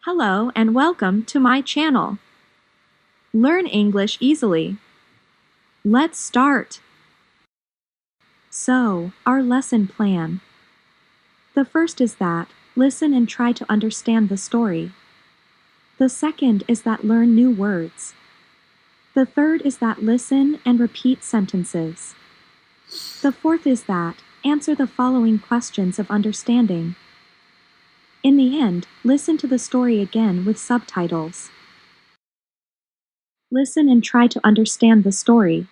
Hello and welcome to my channel. Learn English easily. Let's start. So, our lesson plan. The first is that listen and try to understand the story. The second is that learn new words. The third is that listen and repeat sentences. The fourth is that answer the following questions of understanding. In the end, listen to the story again with subtitles. Listen and try to understand the story.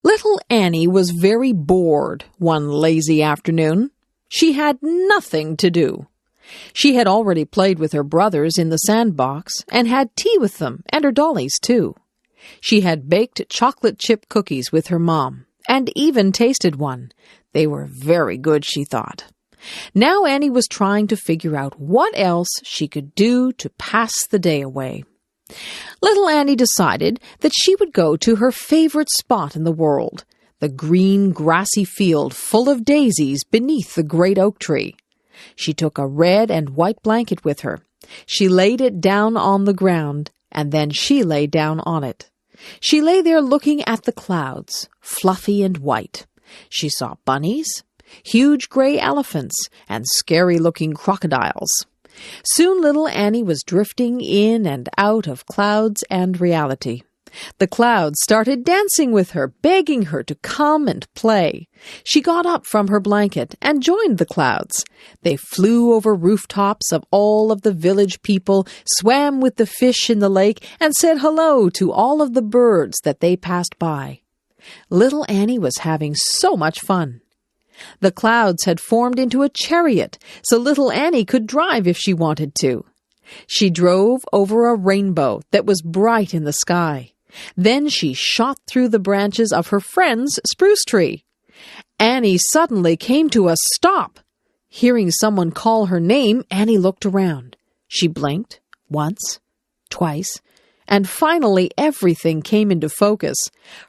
Little Annie was very bored one lazy afternoon. She had nothing to do. She had already played with her brothers in the sandbox and had tea with them and her dollies too. She had baked chocolate chip cookies with her mom and even tasted one. They were very good, she thought. Now Annie was trying to figure out what else she could do to pass the day away. Little Annie decided that she would go to her favorite spot in the world, the green, grassy field full of daisies beneath the great oak tree. She took a red and white blanket with her. She laid it down on the ground, and then she lay down on it. She lay there looking at the clouds, fluffy and white. She saw bunnies, huge gray elephants, and scary-looking crocodiles. Soon little Annie was drifting in and out of clouds and reality. The clouds started dancing with her, begging her to come and play. She got up from her blanket and joined the clouds. They flew over rooftops of all of the village people, swam with the fish in the lake, and said hello to all of the birds that they passed by. Little Annie was having so much fun. The clouds had formed into a chariot, so little Annie could drive if she wanted to. She drove over a rainbow that was bright in the sky. Then she shot through the branches of her friend's spruce tree. Annie suddenly came to a stop. Hearing someone call her name, Annie looked around. She blinked once, twice, and finally everything came into focus.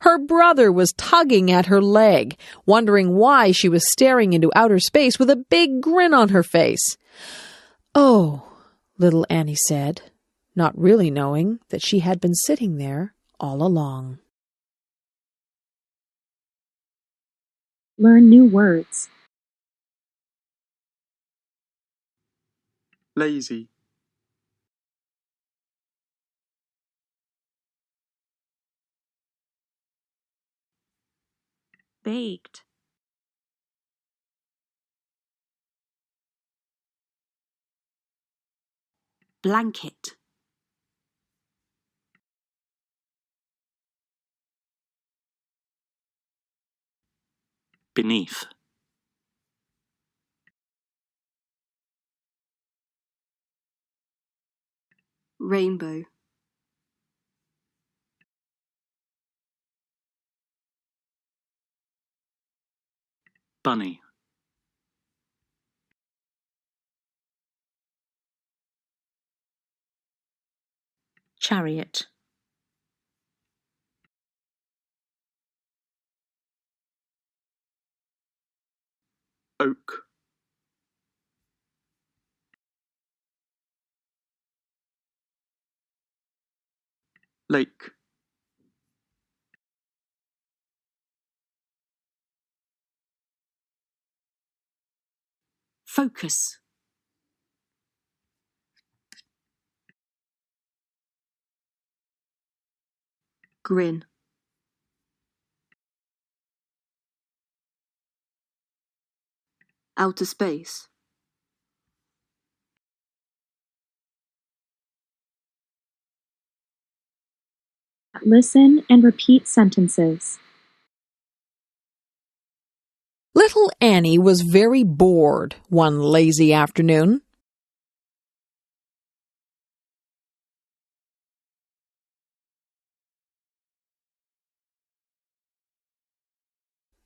Her brother was tugging at her leg, wondering why she was staring into outer space with a big grin on her face. "Oh," little Annie said, not really knowing that she had been sitting there all along. Learn new words. Lazy, Baked. Blanket, beneath, rainbow, bunny, chariot, oak, lake, focus, grin, outer space, Listen and repeat sentences. Little Annie was very bored one lazy afternoon.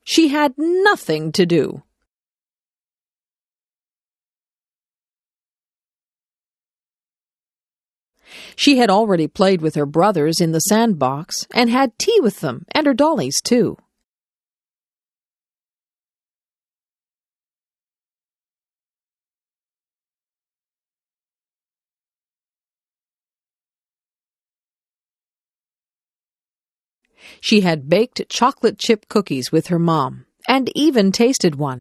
She had nothing to do. She had already played with her brothers in the sandbox and had tea with them and her dollies too. She had baked chocolate chip cookies with her mom, and even tasted one.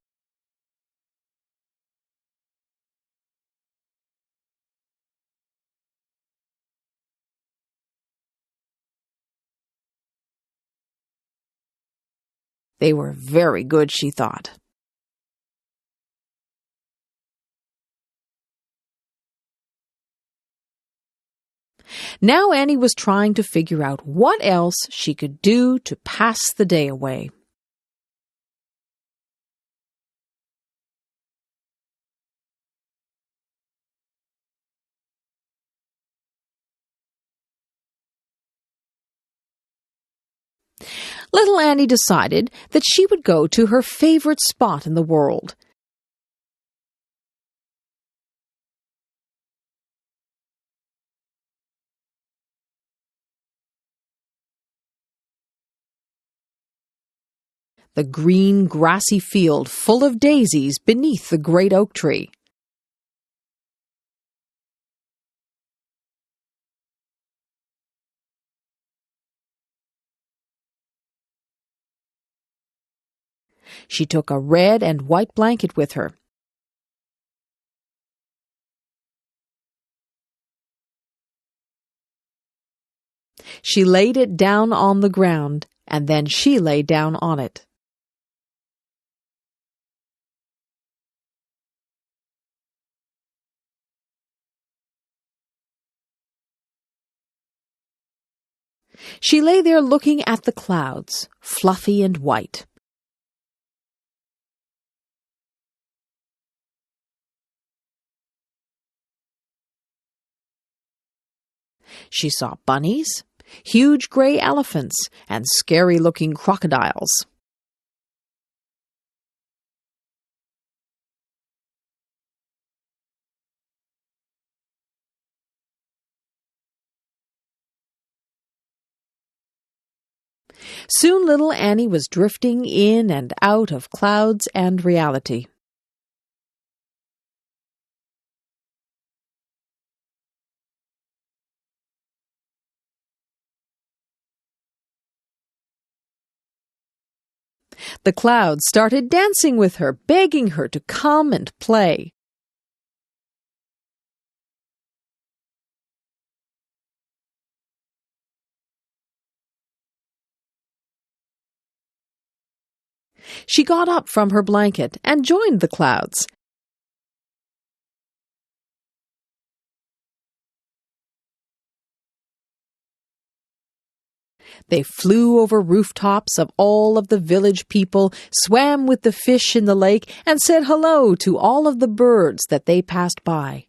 They were very good, she thought. Now Annie was trying to figure out what else she could do to pass the day away. Little Annie decided that she would go to her favorite spot in the world. The green, grassy field full of daisies beneath the great oak tree. She took a red and white blanket with her. She laid it down on the ground, and then she lay down on it. She lay there looking at the clouds, fluffy and white. She saw bunnies, huge gray elephants, and scary-looking crocodiles. Soon little Annie was drifting in and out of clouds and reality. The clouds started dancing with her, begging her to come and play. She got up from her blanket and joined the clouds. They flew over rooftops of all of the village people, swam with the fish in the lake, and said hello to all of the birds that they passed by.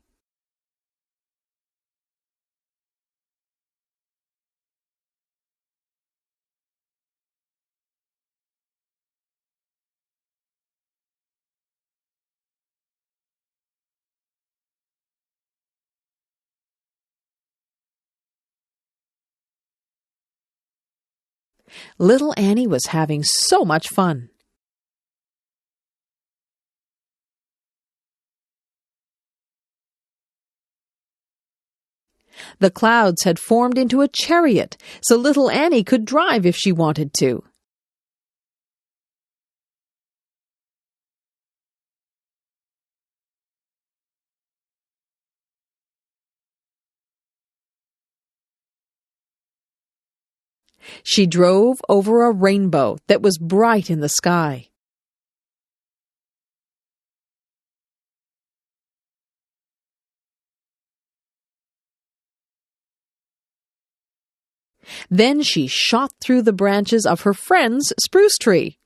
Little Annie was having so much fun. The clouds had formed into a chariot, so little Annie could drive if she wanted to. She drove over a rainbow that was bright in the sky. Then she shot through the branches of her friend's spruce tree.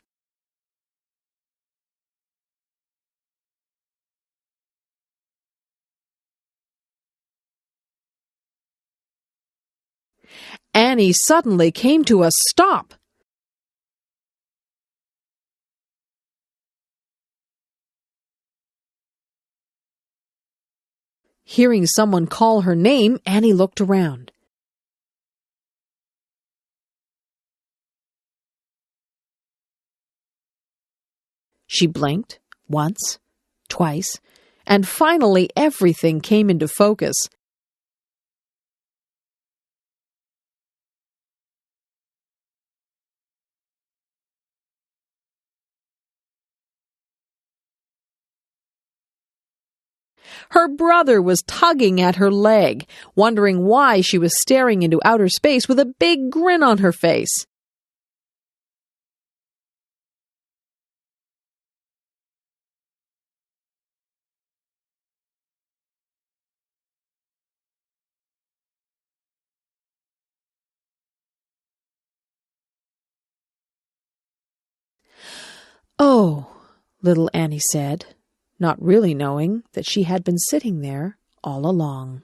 Annie suddenly came to a stop. Hearing someone call her name, Annie looked around. She blinked once, twice, and finally everything came into focus. Her brother was tugging at her leg, wondering why she was staring into outer space with a big grin on her face. "Oh," little Annie said, not really knowing that she had been sitting there all along.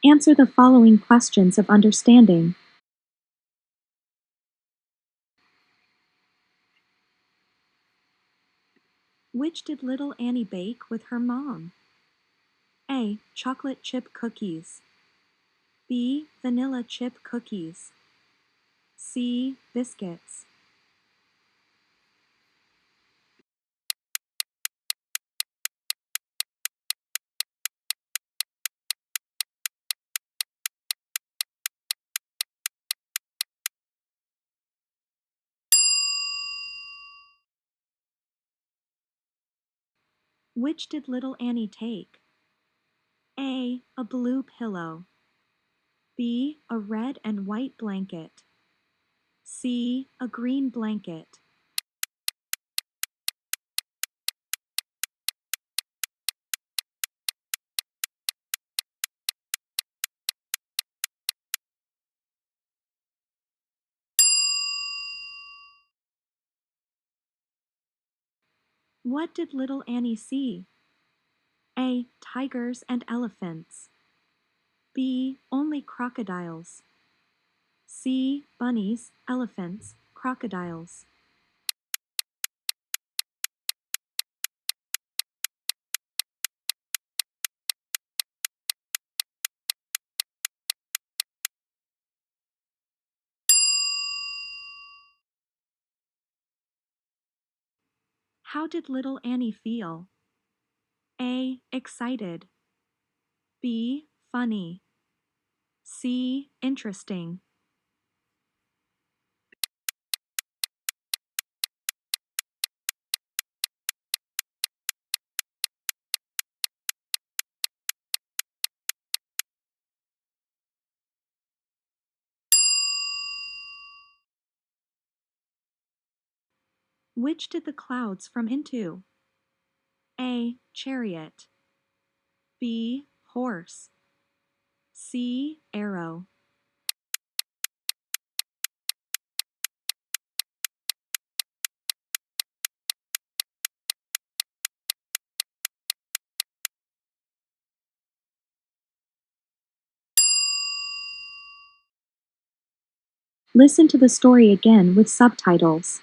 Answer the following questions of understanding. Which did little Annie bake with her mom? A. Chocolate chip cookies. B. Vanilla chip cookies. C. Biscuits. Which did little Annie take? A. A blue pillow. B. A red and white blanket. C. A green blanket. What did little Annie see? A. Tigers and elephants. B. Only crocodiles. C. Bunnies, elephants, crocodiles. How did little Annie feel? A. Excited. B. Funny. C. Interesting. Which did the clouds from into? A. Chariot. B. Horse. C. Arrow. Listen to the story again with subtitles.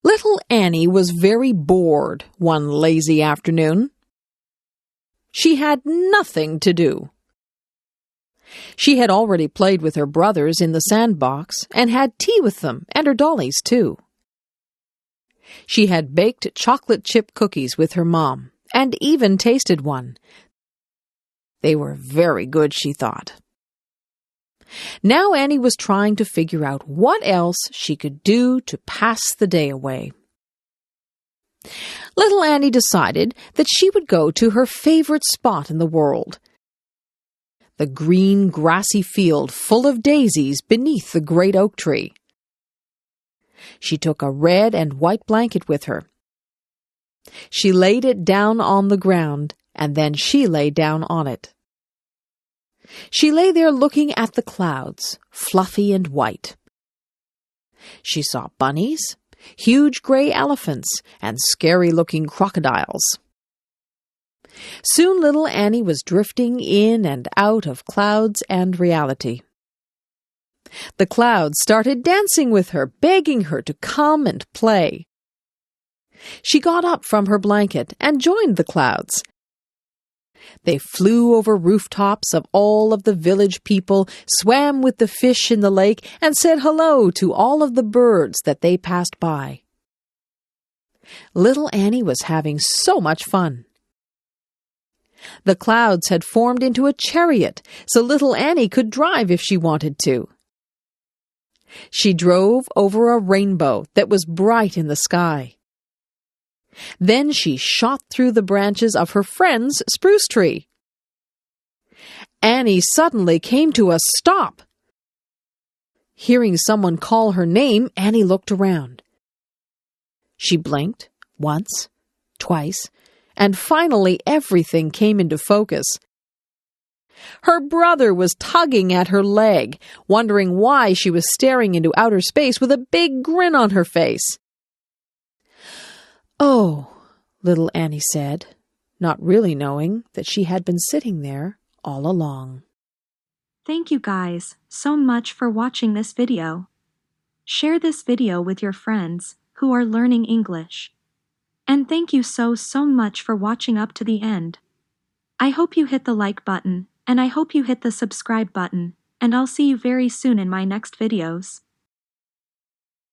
Little Annie was very bored one lazy afternoon. She had nothing to do. She had already played with her brothers in the sandbox and had tea with them and her dollies, too. She had baked chocolate chip cookies with her mom and even tasted one. They were very good, she thought. Now Annie was trying to figure out what else she could do to pass the day away. Little Annie decided that she would go to her favorite spot in the world, the green, grassy field full of daisies beneath the great oak tree. She took a red and white blanket with her. She laid it down on the ground, and then she lay down on it. She lay there looking at the clouds, fluffy and white. She saw bunnies, huge gray elephants, and scary-looking crocodiles. Soon little Annie was drifting in and out of clouds and reality. The clouds started dancing with her, begging her to come and play. She got up from her blanket and joined the clouds. They flew over rooftops of all of the village people, swam with the fish in the lake, and said hello to all of the birds that they passed by. Little Annie was having so much fun. The clouds had formed into a chariot, so little Annie could drive if she wanted to. She drove over a rainbow that was bright in the sky. Then she shot through the branches of her friend's spruce tree. Annie suddenly came to a stop. Hearing someone call her name, Annie looked around. She blinked once, twice, and finally everything came into focus. Her brother was tugging at her leg, wondering why she was staring into outer space with a big grin on her face. "Oh," little Annie said, not really knowing that she had been sitting there all along. Thank you guys so much for watching this video. Share this video with your friends who are learning English. And thank you so much for watching up to the end. I hope you hit the like button, and I hope you hit the subscribe button, and I'll see you very soon in my next videos.